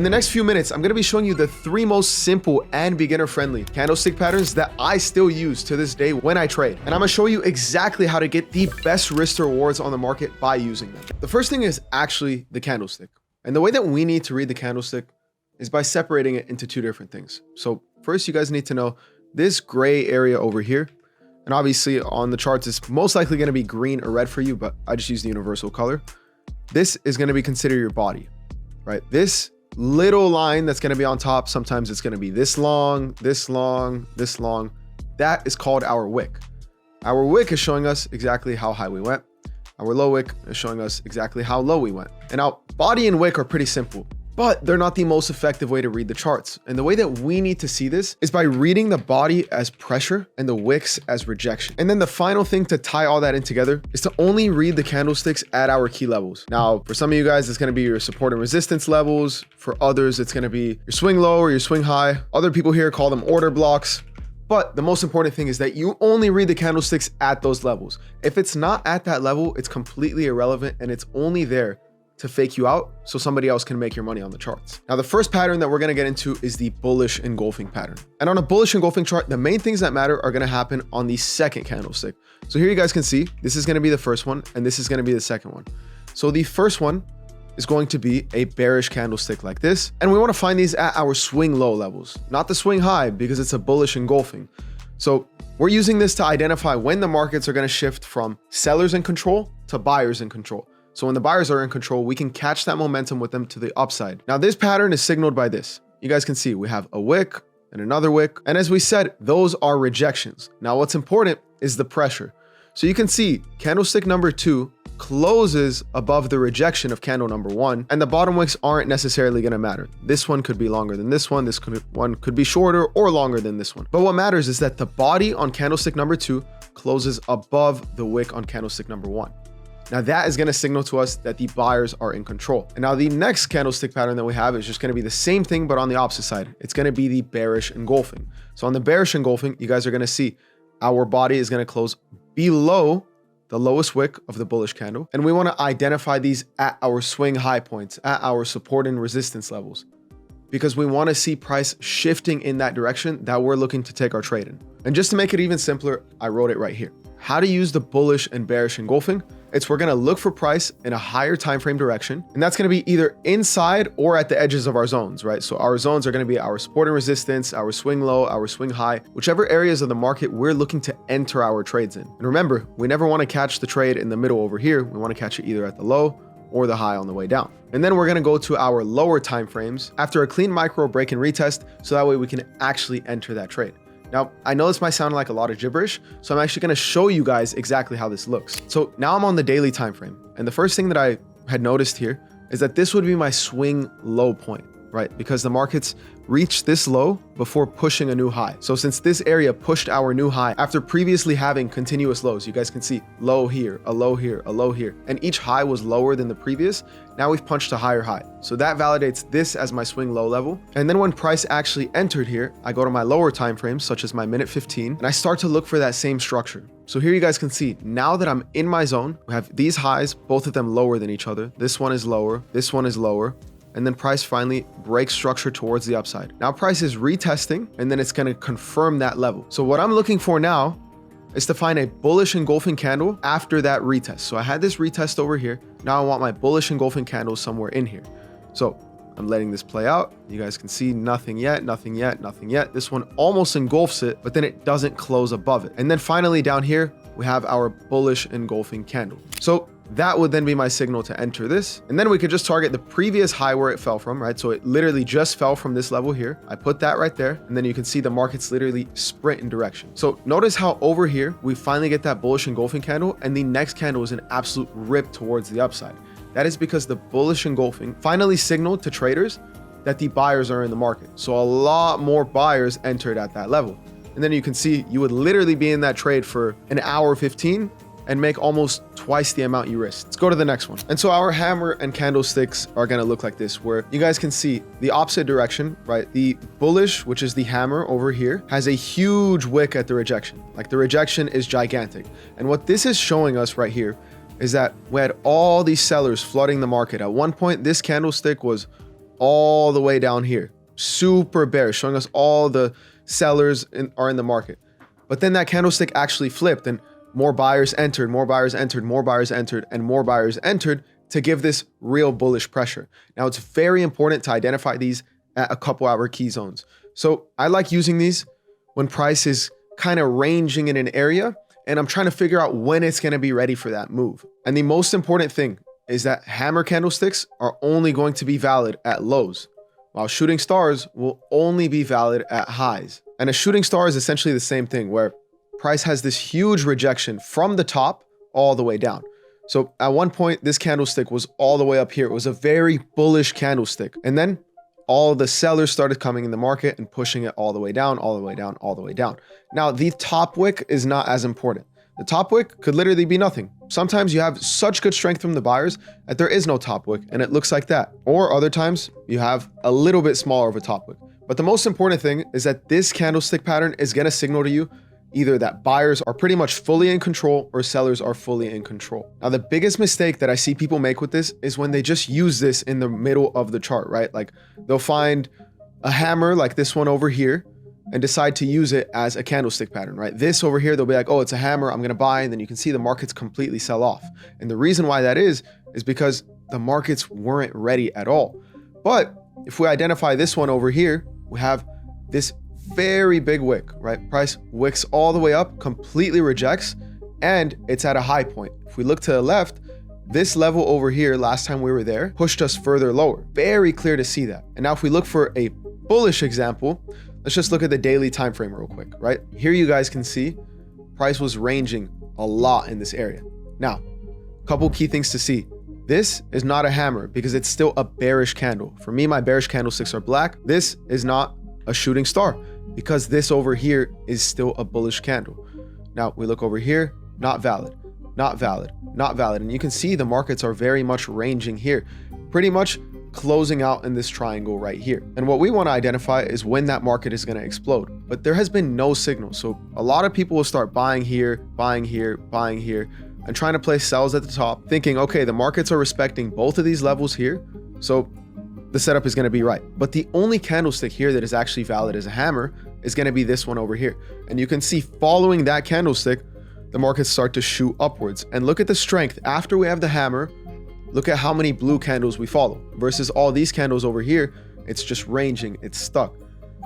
In the next few minutes, I'm going to be showing you the 3 most simple and beginner-friendly candlestick patterns that I still use to this day when I trade. And I'm going to show you exactly how to get the best risk to rewards on the market by using them. The first thing is actually the candlestick. And the way that we need to read the candlestick is by separating it into 2 different things. So first, you guys need to know this gray area over here. And obviously on the charts, it's most likely going to be green or red for you, but I just use the universal color. This is going to be considered your body, right? This little line that's going to be on top, sometimes it's going to be this long, this long, this long. That is called our wick. Our wick is showing us exactly how high we went. Our low wick is showing us exactly how low we went. And now body and wick are pretty simple, but they're not the most effective way to read the charts. And the way that we need to see this is by reading the body as pressure and the wicks as rejection. And then the final thing to tie all that in together is to only read the candlesticks at our key levels. Now, for some of you guys, it's going to be your support and resistance levels. For others, it's going to be your swing low or your swing high. Other people here call them order blocks. But the most important thing is that you only read the candlesticks at those levels. If it's not at that level, it's completely irrelevant and it's only there to fake you out so somebody else can make your money on the charts. Now, the first pattern that we're going to get into is the bullish engulfing pattern. And on a bullish engulfing chart, the main things that matter are going to happen on the second candlestick. So here you guys can see, this is going to be the first one and this is going to be the second one. So the first one is going to be a bearish candlestick like this. And we want to find these at our swing low levels, not the swing high, because it's a bullish engulfing. So we're using this to identify when the markets are going to shift from sellers in control to buyers in control. So when the buyers are in control, we can catch that momentum with them to the upside. Now, this pattern is signaled by this. You guys can see we have a wick and another wick. And as we said, those are rejections. Now, what's important is the pressure. So you can see candlestick number 2 closes above the rejection of candle number 1, and the bottom wicks aren't necessarily going to matter. This one could be longer than this one. One could be shorter or longer than this one. But what matters is that the body on candlestick number 2 closes above the wick on candlestick number 1. Now that is going to signal to us that the buyers are in control. And now the next candlestick pattern that we have is just going to be the same thing, but on the opposite side. It's going to be the bearish engulfing. So on the bearish engulfing, you guys are going to see our body is going to close below the lowest wick of the bullish candle. And we want to identify these at our swing high points, at our support and resistance levels, because we want to see price shifting in that direction that we're looking to take our trade in. And just to make it even simpler, I wrote it right here. How to use the bullish and bearish engulfing. We're going to look for price in a higher time frame direction, and that's going to be either inside or at the edges of our zones, right? So our zones are going to be our support and resistance, our swing low, our swing high, whichever areas of the market we're looking to enter our trades in. And remember, we never want to catch the trade in the middle over here. We want to catch it either at the low or the high on the way down. And then we're going to go to our lower time frames after a clean micro break and retest, so that way we can actually enter that trade. Now, I know this might sound like a lot of gibberish, so I'm actually going to show you guys exactly how this looks. So now I'm on the daily time frame, and the first thing that I had noticed here is that this would be my swing low point, right? Because the markets reached this low before pushing a new high. So since this area pushed our new high after previously having continuous lows, you guys can see low here, a low here, a low here, and each high was lower than the previous. Now we've punched a higher high. So that validates this as my swing low level. And then when price actually entered here, I go to my lower time frames, such as my minute 15, and I start to look for that same structure. So here you guys can see, now that I'm in my zone, we have these highs, both of them lower than each other. This one is lower, this one is lower. And then price finally breaks structure towards the upside. Now price is retesting, and then it's going to confirm that level. So what I'm looking for now is to find a bullish engulfing candle after that retest. So I had this retest over here. Now I want my bullish engulfing candle somewhere in here. So I'm letting this play out. You guys can see nothing yet, nothing yet, nothing yet. This one almost engulfs it, but then it doesn't close above it. And then finally down here, we have our bullish engulfing candle. So that would then be my signal to enter this. And then we could just target the previous high where it fell from, right? So it literally just fell from this level here. I put that right there. And then you can see the markets literally sprint in direction. So notice how over here, we finally get that bullish engulfing candle, and the next candle is an absolute rip towards the upside. That is because the bullish engulfing finally signaled to traders that the buyers are in the market. So a lot more buyers entered at that level. And then you can see you would literally be in that trade for an hour 15 and make almost twice the amount you risked. Let's go to the next one. And so our hammer and candlesticks are gonna look like this, where you guys can see the opposite direction, right? The bullish, which is the hammer over here, has a huge wick at the rejection. Like the rejection is gigantic. And what this is showing us right here is that we had all these sellers flooding the market. At one point, this candlestick was all the way down here. Super bearish, showing us all the sellers are in the market. But then that candlestick actually flipped and more buyers entered, more buyers entered, more buyers entered, and more buyers entered to give this real bullish pressure. Now, it's very important to identify these at a couple hour key zones. So I like using these when price is kind of ranging in an area and I'm trying to figure out when it's going to be ready for that move. And the most important thing is that hammer candlesticks are only going to be valid at lows, while shooting stars will only be valid at highs. And a shooting star is essentially the same thing, where price has this huge rejection from the top all the way down. So at one point, this candlestick was all the way up here. It was a very bullish candlestick. And then all the sellers started coming in the market and pushing it all the way down, all the way down, all the way down. Now, the top wick is not as important. The top wick could literally be nothing. Sometimes you have such good strength from the buyers that there is no top wick and it looks like that. Or other times you have a little bit smaller of a top wick. But the most important thing is that this candlestick pattern is going to signal to you either that buyers are pretty much fully in control or sellers are fully in control. Now, the biggest mistake that I see people make with this is when they just use this in the middle of the chart, right? Like they'll find a hammer like this one over here and decide to use it as a candlestick pattern, right? This over here, they'll be like, oh, it's a hammer, I'm gonna buy, and then you can see the markets completely sell off. And the reason why that is because the markets weren't ready at all. But if we identify this one over here, we have this very big wick, right? Price wicks all the way up, completely rejects, and it's at a high point. If we look to the left, this level over here, last time we were there, pushed us further lower. Very clear to see that. And now if we look for a bullish example, let's just look at the daily time frame real quick, right? Here you guys can see price was ranging a lot in this area. Now, a couple key things to see. This is not a hammer because it's still a bearish candle. For me, my bearish candlesticks are black. This is not a shooting star because this over here is still a bullish candle. Now we look over here, not valid, not valid, not valid. And you can see the markets are very much ranging here, pretty much closing out in this triangle right here. And what we want to identify is when that market is going to explode. But there has been no signal. So a lot of people will start buying here, buying here, buying here, and trying to place sells at the top, thinking, okay, the markets are respecting both of these levels here, so the setup is going to be right. But the only candlestick here that is actually valid as a hammer is going to be this one over here. And you can see following that candlestick, the markets start to shoot upwards. And look at the strength. After we have the hammer, look at how many blue candles we follow versus all these candles over here. It's just ranging, it's stuck.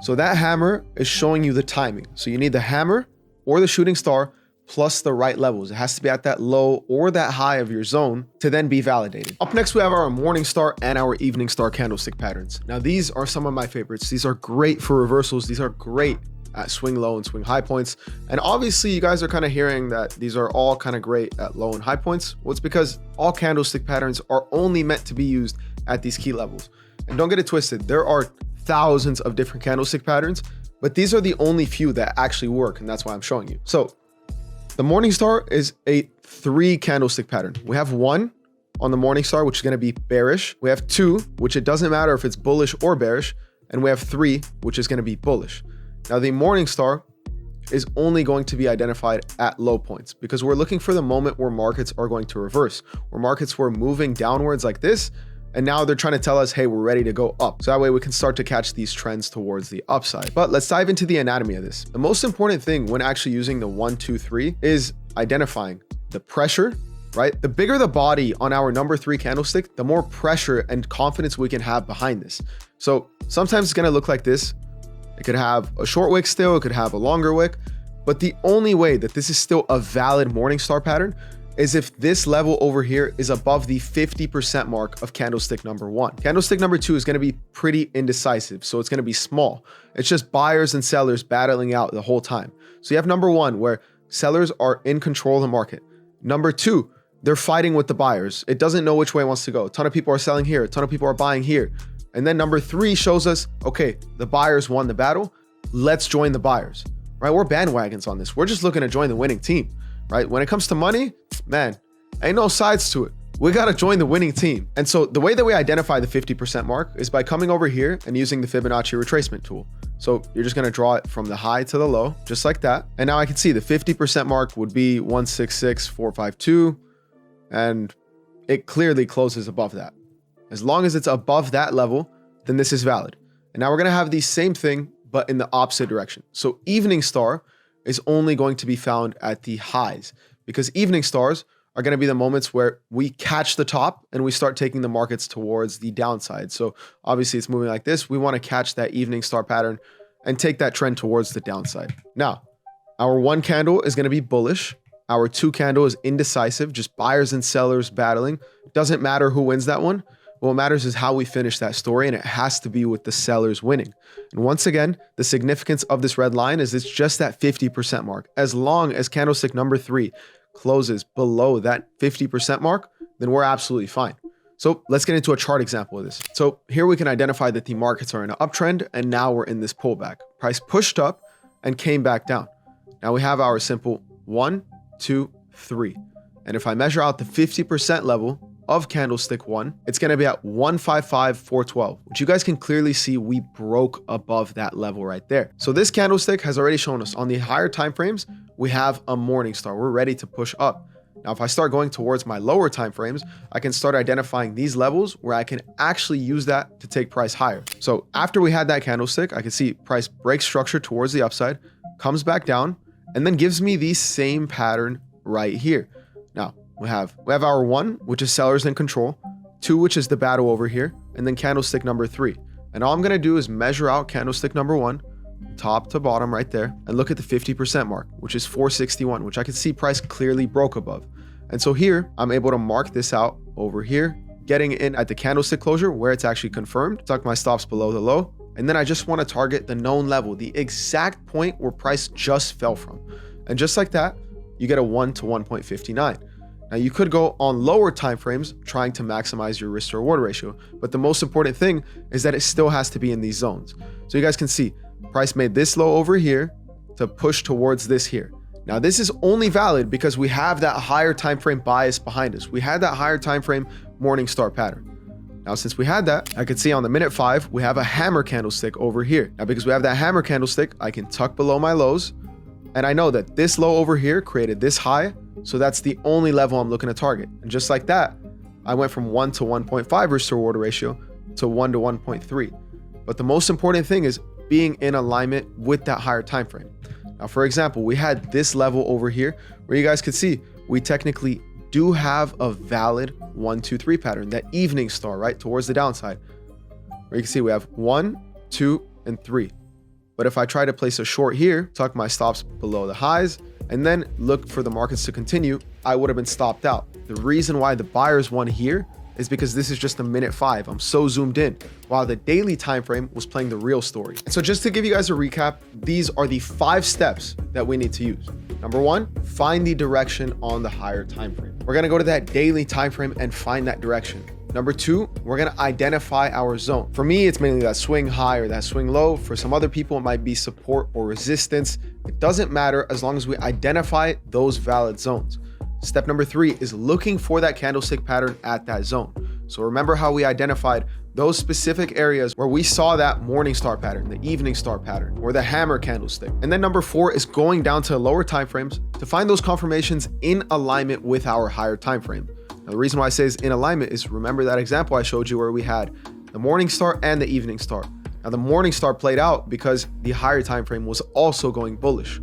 So that hammer is showing you the timing. So you need the hammer or the shooting star plus the right levels. It has to be at that low or that high of your zone to then be validated. Up next, we have our morning star and our evening star candlestick patterns. Now, these are some of my favorites. These are great for reversals. These are great at swing low and swing high points. And obviously you guys are kind of hearing that these are all kind of great at low and high points. Well, it's because all candlestick patterns are only meant to be used at these key levels. And don't get it twisted. There are thousands of different candlestick patterns, but these are the only few that actually work. And that's why I'm showing you. So the morning star is a 3 candlestick pattern. We have 1 on the morning star, which is going to be bearish. We have 2, which it doesn't matter if it's bullish or bearish. And we have 3, which is going to be bullish. Now, the morning star is only going to be identified at low points because we're looking for the moment where markets are going to reverse, where markets were moving downwards like this. And now they're trying to tell us, hey, we're ready to go up. So that way we can start to catch these trends towards the upside. But let's dive into the anatomy of this. The most important thing when actually using the 1, 2, 3 is identifying the pressure, right? The bigger the body on our number 3 candlestick, the more pressure and confidence we can have behind this. So sometimes it's going to look like this. It could have a short wick still, it could have a longer wick. But the only way that this is still a valid morning star pattern is if this level over here is above the 50% mark of candlestick number 1. Candlestick number 2 is going to be pretty indecisive, so it's going to be small. It's just buyers and sellers battling out the whole time. So you have number 1 where sellers are in control of the market. Number 2, they're fighting with the buyers. It doesn't know which way it wants to go. A ton of people are selling here, a ton of people are buying here. And then number 3 shows us, okay, the buyers won the battle. Let's join the buyers, right? We're bandwagons on this. We're just looking to join the winning team. Right? When it comes to money, man, ain't no sides to it. We got to join the winning team. And so the way that we identify the 50% mark is by coming over here and using the Fibonacci retracement tool. So you're just going to draw it from the high to the low, just like that. And now I can see the 50% mark would be 166,452. And it clearly closes above that. As long as it's above that level, then this is valid. And now we're going to have the same thing, but in the opposite direction. So evening star is only going to be found at the highs, because evening stars are going to be the moments where we catch the top and we start taking the markets towards the downside. So obviously it's moving like this. We want to catch that evening star pattern and take that trend towards the downside. Now, our 1 candle is going to be bullish. Our 2 candle is indecisive, just buyers and sellers battling. Doesn't matter who wins that one. What matters is how we finish that story, and it has to be with the sellers winning. And once again, the significance of this red line is it's just that 50% mark. As long as candlestick number 3 closes below that 50% mark, then we're absolutely fine. So let's get into a chart example of this. So here we can identify that the markets are in an uptrend, and now we're in this pullback. Price pushed up and came back down. Now we have our simple 1, 2, 3. And if I measure out the 50% level of candlestick 1, it's going to be at 155,412, which you guys can clearly see we broke above that level right there. So this candlestick has already shown us on the higher time frames, we have a morning star. We're ready to push up. Now, if I start going towards my lower time frames, I can start identifying these levels where I can actually use that to take price higher. So after we had that candlestick, I can see price breaks structure towards the upside, comes back down, and then gives me the same pattern right here. Now, we have our 1, which is sellers in control, 2, which is the battle over here, and then candlestick number 3. And all I'm going to do is measure out candlestick number 1, top to bottom right there, and look at the 50% mark, which is 461, which I can see price clearly broke above. And so here, I'm able to mark this out over here, getting in at the candlestick closure where it's actually confirmed, tuck my stops below the low, and then I just want to target the known level, the exact point where price just fell from. And just like that, you get a 1 to 1.59. Now you could go on lower time frames trying to maximize your risk to reward ratio, but the most important thing is that it still has to be in these zones. So you guys can see price made this low over here to push towards this here. Now this is only valid because we have that higher time frame bias behind us. We had that higher time frame morning star pattern. Now, since we had that, I could see on the minute 5, we have a hammer candlestick over here. Now, because we have that hammer candlestick, I can tuck below my lows. And I know that this low over here created this high. So that's the only level I'm looking to target. And just like that, I went from 1 to 1.5 risk to reward ratio to 1 to 1.3. But the most important thing is being in alignment with that higher time frame. Now, for example, we had this level over here where you guys could see we technically do have a valid 1, 2, 3 pattern, that evening star, right, towards the downside, where you can see we have 1, 2, and 3. But if I try to place a short here, tuck my stops below the highs, and then look for the markets to continue, I would have been stopped out. The reason why the buyers won here is because this is just a minute 5. I'm so zoomed in, while the daily time frame was playing the real story. And so just to give you guys a recap, these are the 5 steps that we need to use. Number 1, find the direction on the higher time frame. We're going to go to that daily time frame and find that direction. Number 2, we're going to identify our zone. For me, it's mainly that swing high or that swing low. For some other people, it might be support or resistance. It doesn't matter as long as we identify those valid zones. Step number 3 is looking for that candlestick pattern at that zone. So remember how we identified those specific areas where we saw that morning star pattern, the evening star pattern, or the hammer candlestick. And then number 4 is going down to lower time frames to find those confirmations in alignment with our higher time frame. Now, the reason why I say is in alignment is remember that example I showed you where we had the morning star and the evening star. Now the morning star played out because the higher time frame was also going bullish.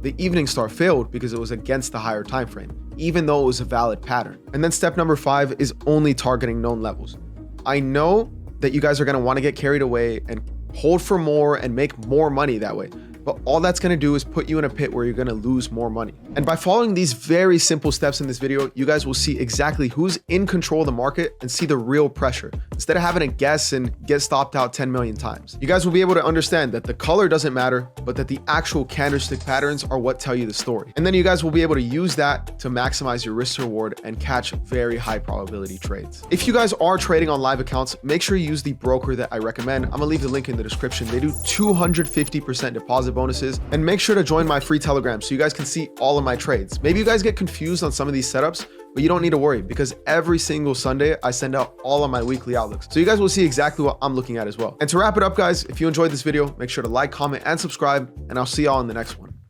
The evening star failed because it was against the higher time frame, even though it was a valid pattern. And then step number 5 is only targeting known levels. I know that you guys are going to want to get carried away and hold for more and make more money that way. But all that's going to do is put you in a pit where you're going to lose more money. And by following these very simple steps in this video, you guys will see exactly who's in control of the market and see the real pressure instead of having to guess and get stopped out 10 million times. You guys will be able to understand that the color doesn't matter, but that the actual candlestick patterns are what tell you the story. And then you guys will be able to use that to maximize your risk to reward and catch very high probability trades. If you guys are trading on live accounts, make sure you use the broker that I recommend. I'm going to leave the link in the description. They do 250% deposit bonuses, and make sure to join my free Telegram so you guys can see all of my trades. Maybe you guys get confused on some of these setups, but you don't need to worry because every single Sunday I send out all of my weekly outlooks. So you guys will see exactly what I'm looking at as well. And to wrap it up, guys, if you enjoyed this video, make sure to like, comment, and subscribe, and I'll see y'all in the next one.